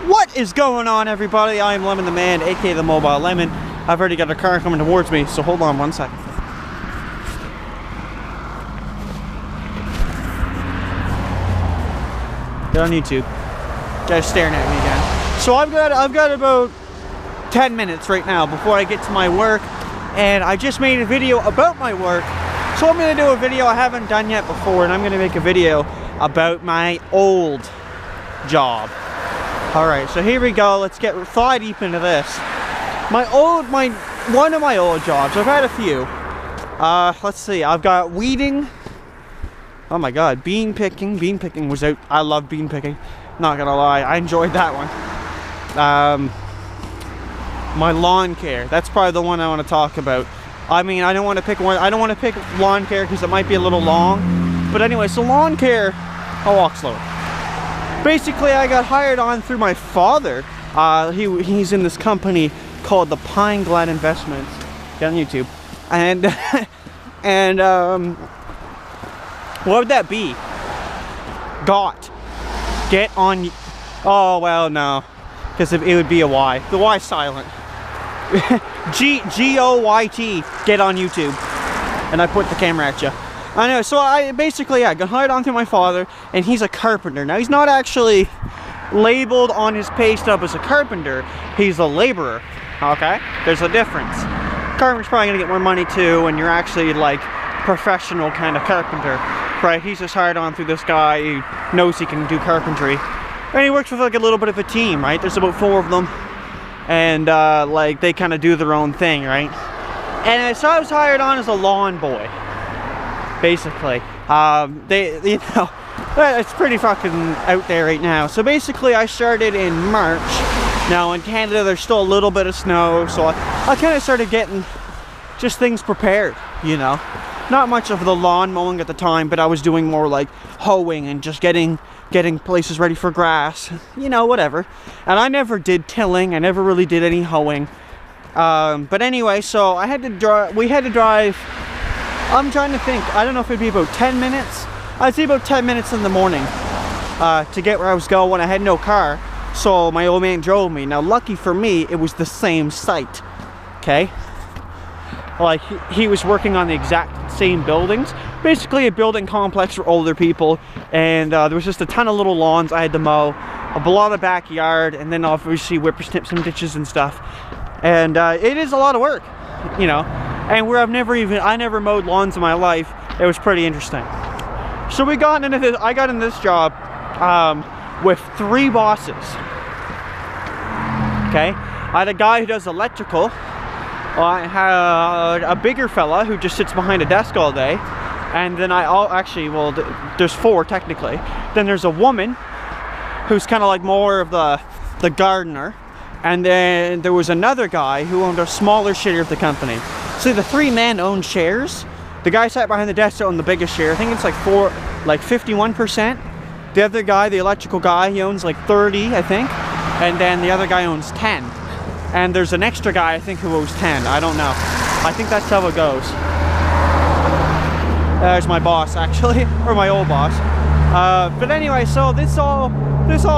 What is going on, everybody? I'm Lemon the Man, aka the Mobile Lemon. I've already got a car coming towards me, so hold on one second. Get on YouTube. Guys staring at me again. So I've got about 10 minutes right now before I get to my work, and I just made a video about my work. So I'm gonna do a video I haven't done yet before, and I'm gonna make a video about my old job. Alright, so here we go. Let's get thigh deep into this. One of my old jobs. I've had a few. Let's see. I've got weeding. Oh my god, bean picking. Bean picking was out. I love bean picking. Not gonna lie, I enjoyed that one. My lawn care. That's probably the one I want to talk about. I mean, I don't want to pick one. I don't want to pick lawn care because it might be a little long. But anyway, so lawn care. I'll walk slow. Basically, I got hired on through my father. He's in this company called the Pine Glen Investments. Get on YouTube. And what would that be? Get on. Oh well, no, because it would be a Y. The Y silent. G-O-Y-T. Get on YouTube. And I put the camera at you. I know, so I basically, got hired on through my father, and he's a carpenter. Now, he's not actually labeled on his pay stub as a carpenter. He's a laborer, okay? There's a difference. Carpenter's probably gonna get more money too, and you're actually like professional kind of carpenter, right? He's just hired on through this guy who knows he can do carpentry. And he works with like a little bit of a team, right? There's about 4 of them, and like they kind of do their own thing, right? And so I was hired on as a lawn boy. Basically, you know, it's pretty fucking out there right now. So basically, I started in March. Now in Canada, there's still a little bit of snow, so I kind of started getting just things prepared, you know. Not much of the lawn mowing at the time, but I was doing more like hoeing and just getting places ready for grass, you know, whatever. And I never did tilling. I never really did any hoeing. But anyway, so I had to drive. We had to drive. I'm trying to think. I don't know if it'd be about 10 minutes. I'd say about 10 minutes in the morning to get where I was going. I had no car, so my old man drove me. Now, lucky for me, it was the same site. Okay, like he was working on the exact same buildings. Basically, a building complex for older people, and there was just a ton of little lawns I had to mow, a lot of backyard, and then obviously whippersnip some ditches and stuff. And it is a lot of work, you know. And where I never mowed lawns in my life. It was pretty interesting. So I got into this job with 3 bosses. Okay, I had a guy who does electrical. I had a bigger fella who just sits behind a desk all day. And then there's 4 technically. Then there's a woman who's kind of like more of the gardener. And then there was another guy who owned a smaller share of the company. So the 3 men owned shares. The guy sat behind the desk owned the biggest share. I think it's like 51%. The other guy, the electrical guy, he owns like 30, I think. And then the other guy owns 10. And there's an extra guy, I think, who owns 10. I don't know. I think that's how it goes. There's my boss, actually, or my old boss. But anyway, so this all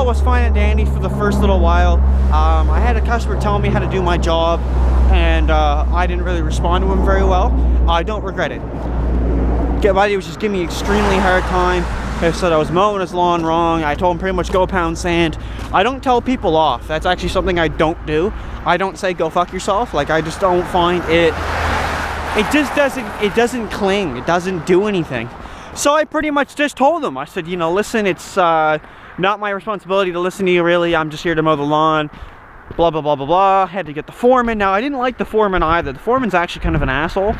was fine and dandy for the first little while. I had a customer tell me how to do my job, and I didn't really respond to him very well. I don't regret it. Buddy was just giving me an extremely hard time. He said I was mowing his lawn wrong. I told him pretty much go pound sand. I don't tell people off. That's actually something I don't do. I don't say go fuck yourself. Like, I just don't find it. It just doesn't cling. It doesn't do anything. So I pretty much just told him. I said, you know, listen, it's not my responsibility to listen to you, really. I'm just here to mow the lawn. Blah, blah, blah, blah, blah. Had to get the foreman. Now, I didn't like the foreman either. The foreman's actually kind of an asshole.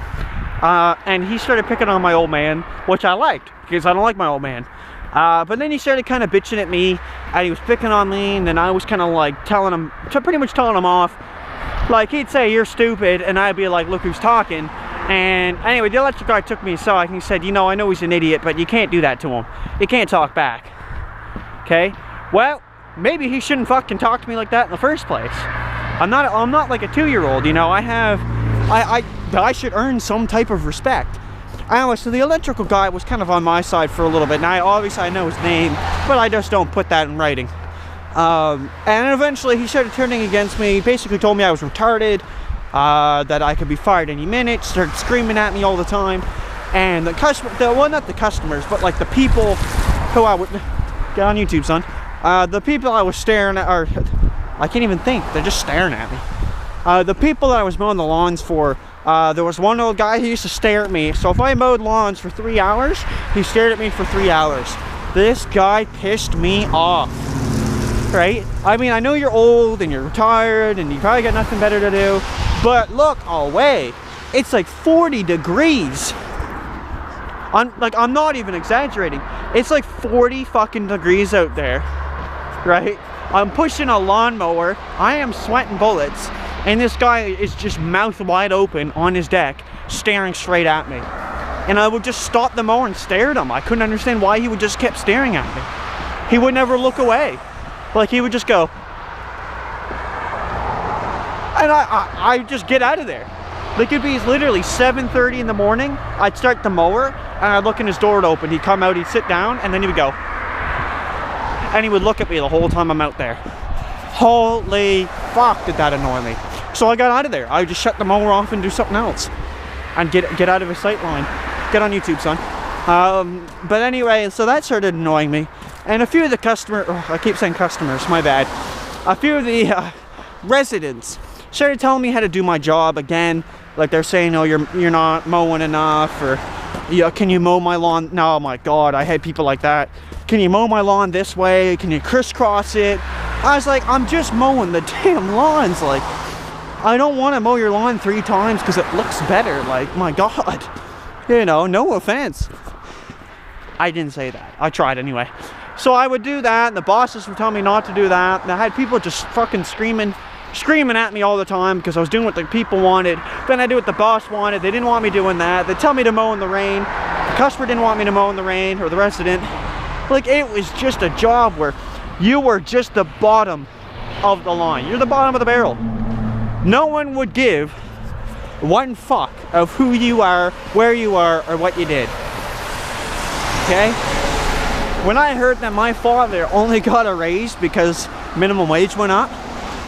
And he started picking on my old man, which I liked, because I don't like my old man. But then he started kind of bitching at me, and he was picking on me, and then I was kind of like pretty much telling him off. Like, he'd say, you're stupid, and I'd be like, look who's talking. And anyway, the electric guy took me aside, and he said, you know, I know he's an idiot, but you can't do that to him. You can't talk back. Okay? Well, maybe he shouldn't fucking talk to me like that in the first place. I'm not like a 2-year-old, you know. I should earn some type of respect. Anyway, so the electrical guy was kind of on my side for a little bit. Now, obviously I know his name, but I just don't put that in writing. And eventually he started turning against me. He basically told me I was retarded, that I could be fired any minute, started screaming at me all the time. And the customer, well, not the customers, but like the people who I would, get on YouTube, son. The people I was staring at, or I can't even think, they're just staring at me. The people that I was mowing the lawns for, there was one old guy who used to stare at me. So if I mowed lawns for 3 hours, he stared at me for 3 hours. This guy pissed me off. Right? I mean, I know you're old and you're retired and you probably got nothing better to do, but look away. It's like 40 degrees. I'm not even exaggerating. It's like 40 fucking degrees out there. Right? I'm pushing a lawnmower. I am sweating bullets. And this guy is just mouth wide open on his deck, staring straight at me. And I would just stop the mower and stare at him. I couldn't understand why he would just keep staring at me. He would never look away. Like, he would just go. And I just get out of there. Like, it'd be literally 7:30 in the morning. I'd start the mower, and I'd look in his door to open. He'd come out, he'd sit down, and then he would go. And he would look at me the whole time I'm out there. Holy fuck, did that annoy me. So I got out of there. I would just shut the mower off and do something else. And get out of his sight line. Get on YouTube, son. But anyway, so that started annoying me. And a few of the customers, oh, I keep saying customers, my bad. A few of the residents started telling me how to do my job again. Like they're saying, oh, you're not mowing enough, or yeah, can you mow my lawn? No, my God, I had people like that. Can you mow my lawn this way? Can you crisscross it? I was like, I'm just mowing the damn lawns. Like, I don't want to mow your lawn 3 times because it looks better. Like, my God, you know, no offense. I didn't say that. I tried anyway. So I would do that, and the bosses would tell me not to do that. And I had people just fucking screaming at me all the time because I was doing what the people wanted. Then I do what the boss wanted. They didn't want me doing that. They'd tell me to mow in the rain. The customer didn't want me to mow in the rain, or the resident. Like, it was just a job where you were just the bottom of the line. You're the bottom of the barrel. No one would give one fuck of who you are, where you are, or what you did. Okay? When I heard that my father only got a raise because minimum wage went up,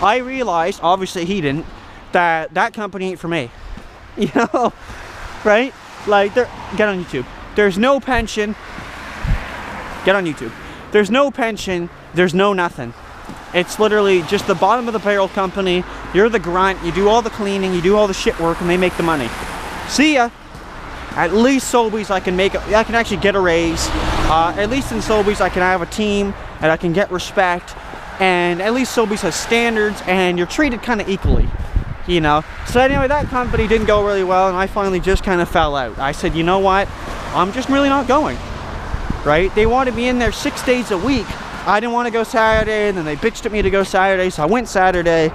I realized, obviously he didn't, that that company ain't for me. You know? Right? Like, get on YouTube. There's no pension. Get on YouTube. There's no pension. There's no nothing. It's literally just the bottom of the barrel company. You're the grunt. You do all the cleaning. You do all the shit work, and they make the money. See ya. At least Sobeys I can actually get a raise. At least in Sobeys I can have a team and I can get respect. And at least Sobeys has standards and you're treated kind of equally, you know. So anyway, that company didn't go really well, and I finally just kind of fell out. I said, you know what? I'm just really not going. Right? They wanted me in there 6 days a week. I didn't want to go Saturday, and then they bitched at me to go Saturday, so I went Saturday.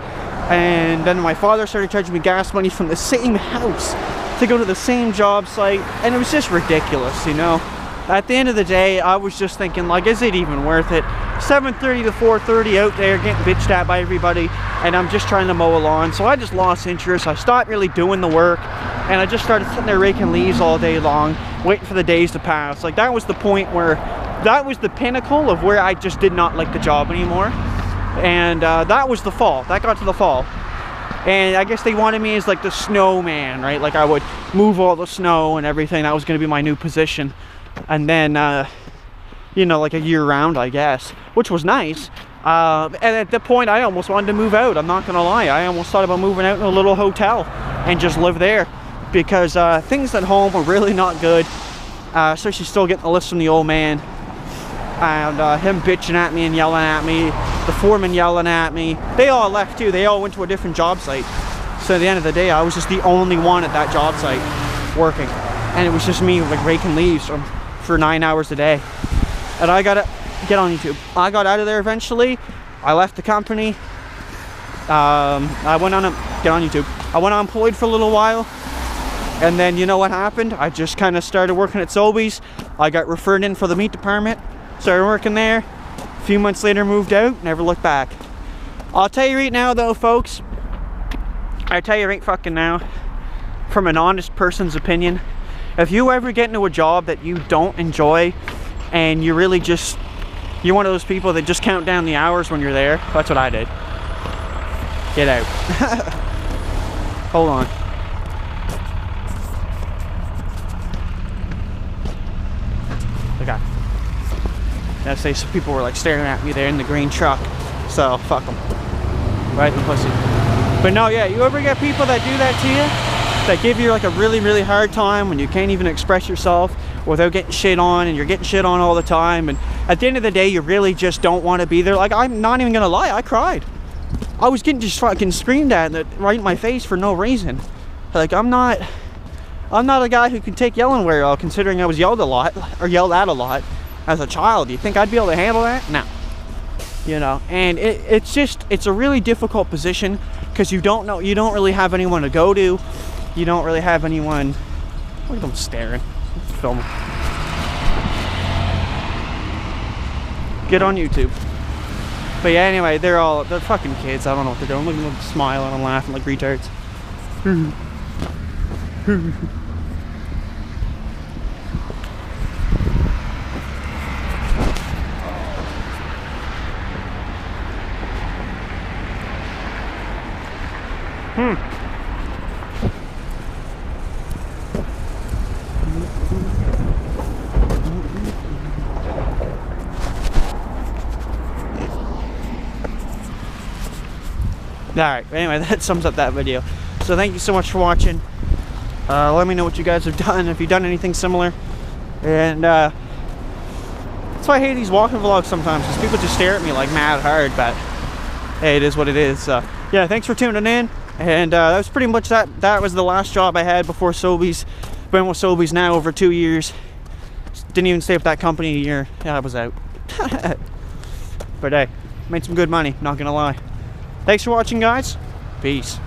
And then my father started charging me gas money from the same house to go to the same job site, and it was just ridiculous, you know. At the end of the day, I was just thinking, like, is it even worth it? 7:30 to 4:30 out there getting bitched at by everybody, and I'm just trying to mow a lawn. So I just lost interest. I stopped really doing the work, and I just started sitting there raking leaves all day long, waiting for the days to pass. Like, that was the point where, that was the pinnacle of where I just did not like the job anymore. And that was the fall. That got to the fall. And I guess they wanted me as like the snowman, right? Like, I would move all the snow and everything. That was going to be my new position. And then, you know, like a year round, I guess, which was nice. And at that point, I almost wanted to move out. I'm not going to lie. I almost thought about moving out in a little hotel and just live there, because things at home were really not good. Especially still getting the list from the old man. And him bitching at me and yelling at me. The foreman yelling at me. They all left too. They all went to a different job site. So at the end of the day, I was just the only one at that job site working. And it was just me, like, raking leaves for 9 hours a day. And I got to get on YouTube. I got out of there eventually. I left the company. I went on get on YouTube. I went unemployed for a little while. And then, you know what happened? I just kind of started working at Sobeys. I got referred in for the meat department. Started working there. A few months later, moved out. Never looked back. I'll tell you right now, though, folks. I tell you right fucking now, from an honest person's opinion, if you ever get into a job that you don't enjoy and you really just You're one of those people that just count down the hours when you're there. That's what I did. Get out. Hold on. Okay. Yeah, say some people were like staring at me there in the green truck. So fuck them. Right in the pussy. But no, yeah, you ever get people that do that to you? That give you like a really, really hard time when you can't even express yourself without getting shit on, and you're getting shit on all the time, and at the end of the day you really just don't want to be there. Like, I'm not even gonna lie, I cried. I was getting just fucking screamed at right in my face for no reason. Like, I'm not a guy who can take yelling very well, considering I was yelled at a lot as a child. Do you think I'd be able to handle that? No. You know, and it's a really difficult position because you don't really have anyone to go to. You don't really have anyone. Look at them staring. Film. Get on YouTube. But yeah, anyway, they're fucking kids. I don't know what they're doing. Look at them smiling and laughing like retards. Alright, anyway, that sums up that video. So thank you so much for watching. Let me know what you guys have done, if you've done anything similar. And that's why I hate these walking vlogs sometimes, because people just stare at me like mad hard, but hey, it is what it is. So yeah, thanks for tuning in. And that was pretty much that. That was the last job I had before Sobeys. Been with Sobeys now over 2 years. Didn't even stay with that company a year. Yeah, I was out. But hey, made some good money, not gonna lie. Thanks for watching, guys. Peace.